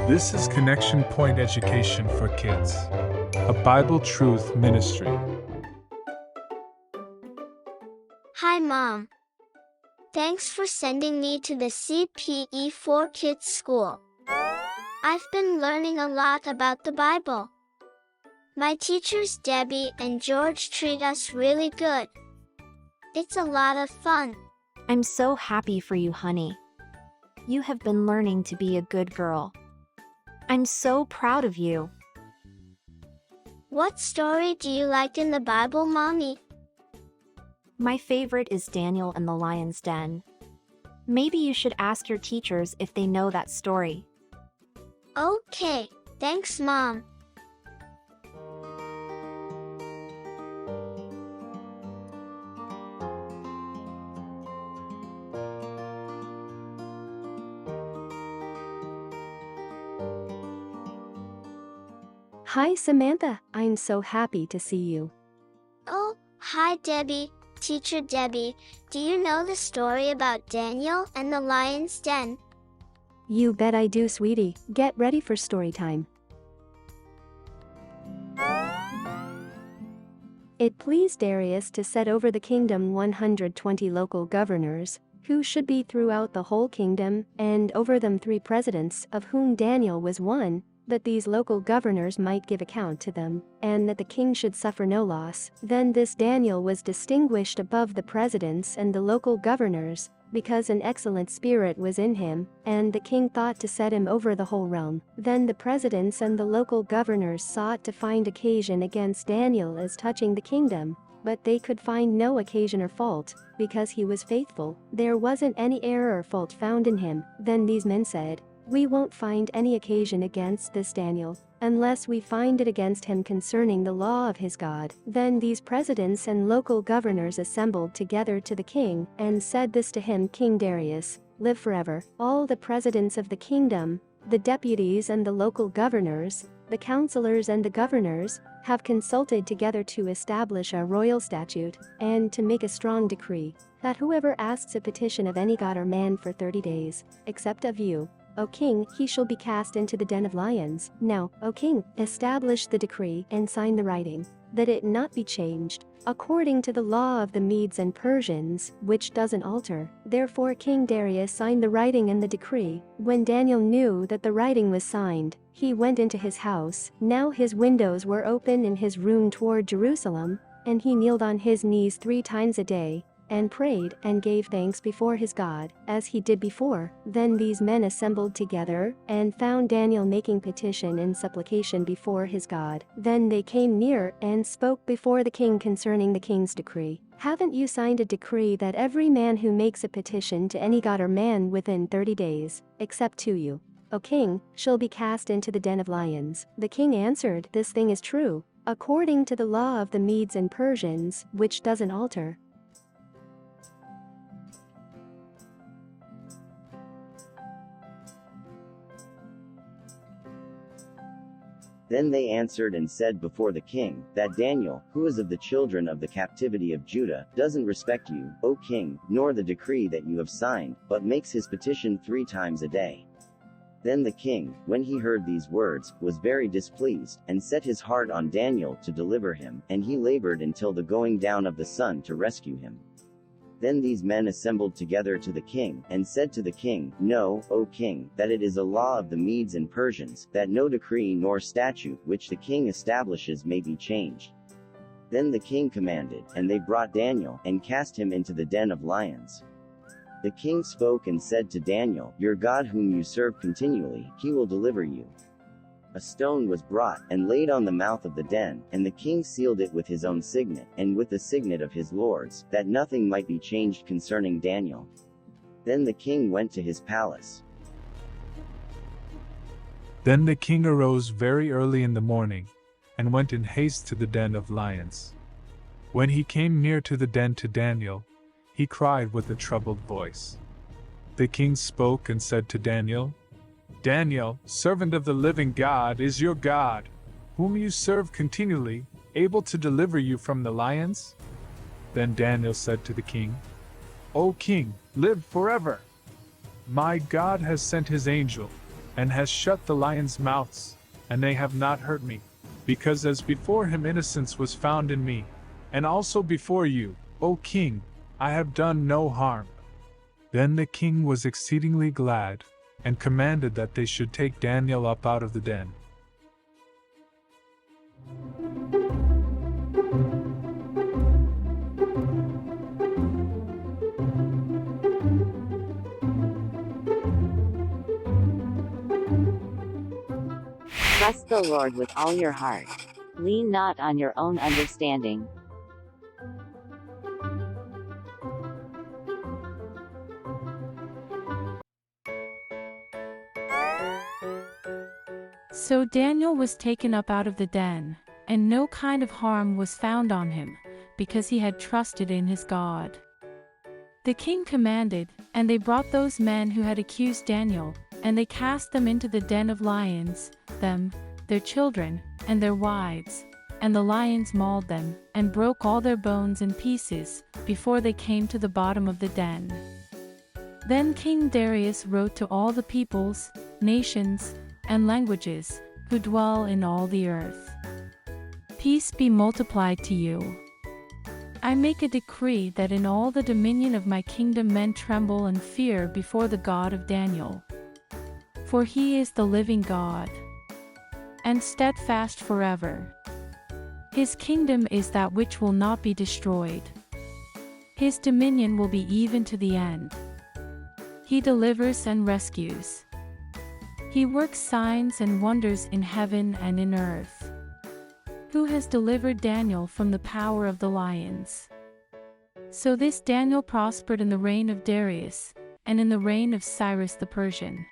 This is Connection Point Education for Kids, a Bible Truth Ministry. Hi, Mom. Thanks for sending me to the CPE for Kids school. I've been learning a lot about the Bible. My teachers Debbie and George treat us really good. It's a lot of fun. I'm so happy for you, honey. You have been learning to be a good girl. I'm so proud of you. What story do you like in the Bible, Mommy? My favorite is Daniel and the Lion's Den. Maybe you should ask your teachers if they know that story. Okay, thanks, Mom. Hi, Samantha. I'm so happy to see you. Oh, hi, Debbie. Teacher Debbie, do you know the story about Daniel and the lion's den? You bet I do, sweetie. Get ready for story time. It pleased Darius to set over the kingdom 120 local governors, who should be throughout the whole kingdom, and over them 3 presidents, of whom Daniel was one, that these local governors might give account to them, and that the king should suffer no loss. Then this Daniel was distinguished above the presidents and the local governors, because an excellent spirit was in him, and the king thought to set him over the whole realm. Then the presidents and the local governors sought to find occasion against Daniel as touching the kingdom, but they could find no occasion or fault, because he was faithful. There wasn't any error or fault found in him. Then these men said, "We won't find any occasion against this Daniel, unless we find it against him concerning the law of his God." Then these presidents and local governors assembled together to the king, and said this to him: "King Darius, live forever. All the presidents of the kingdom, the deputies and the local governors, the counselors and the governors, have consulted together to establish a royal statute, and to make a strong decree, that whoever asks a petition of any god or man for 30 days, except of you, O king, he shall be cast into the den of lions. Now, O king, establish the decree and sign the writing, that it not be changed, according to the law of the Medes and Persians, which doesn't alter." Therefore King Darius signed the writing and the decree. When Daniel knew that the writing was signed, he went into his house. Now his windows were open in his room toward Jerusalem, and he kneeled on his knees 3 times a day, and prayed and gave thanks before his God, as he did before. Then these men assembled together, and found Daniel making petition and supplication before his God. Then they came near, and spoke before the king concerning the king's decree. "Haven't you signed a decree that every man who makes a petition to any god or man within 30 days, except to you, O king, shall be cast into the den of lions?" The king answered, "This thing is true, according to the law of the Medes and Persians, which doesn't alter." Then they answered and said before the king, "That Daniel, who is of the children of the captivity of Judah, doesn't respect you, O king, nor the decree that you have signed, but makes his petition 3 times a day." Then the king, when he heard these words, was very displeased, and set his heart on Daniel to deliver him, and he labored until the going down of the sun to rescue him. Then these men assembled together to the king, and said to the king, "Know, O king, that it is a law of the Medes and Persians, that no decree nor statute which the king establishes may be changed." Then the king commanded, and they brought Daniel, and cast him into the den of lions. The king spoke and said to Daniel, "Your God whom you serve continually, he will deliver you." A stone was brought, and laid on the mouth of the den, and the king sealed it with his own signet, and with the signet of his lords, that nothing might be changed concerning Daniel. Then the king went to his palace. Then the king arose very early in the morning, and went in haste to the den of lions. When he came near to the den to Daniel, he cried with a troubled voice. The king spoke and said to Daniel, "Daniel, servant of the living God, is your God, whom you serve continually, able to deliver you from the lions?" Then Daniel said to the king, "O king, live forever. My God has sent his angel, and has shut the lions' mouths, and they have not hurt me, because as before him innocence was found in me, and also before you, O king, I have done no harm. Then the king was exceedingly glad, and commanded that they should take Daniel up out of the den. Trust the Lord with all your heart. Lean not on your own understanding. So Daniel was taken up out of the den, and no kind of harm was found on him, because he had trusted in his God. The king commanded, and they brought those men who had accused Daniel, and they cast them into the den of lions, them, their children, and their wives. And the lions mauled them, and broke all their bones in pieces, before they came to the bottom of the den. Then King Darius wrote to all the peoples, nations, and languages, who dwell in all the earth. Peace be multiplied to you. I make a decree that in all the dominion of my kingdom men tremble and fear before the God of Daniel. For he is the living God, and steadfast forever. His kingdom is that which will not be destroyed. His dominion will be even to the end. He delivers and rescues. He works signs and wonders in heaven and in earth. Who has delivered Daniel from the power of the lions? So this Daniel prospered in the reign of Darius, and in the reign of Cyrus the Persian.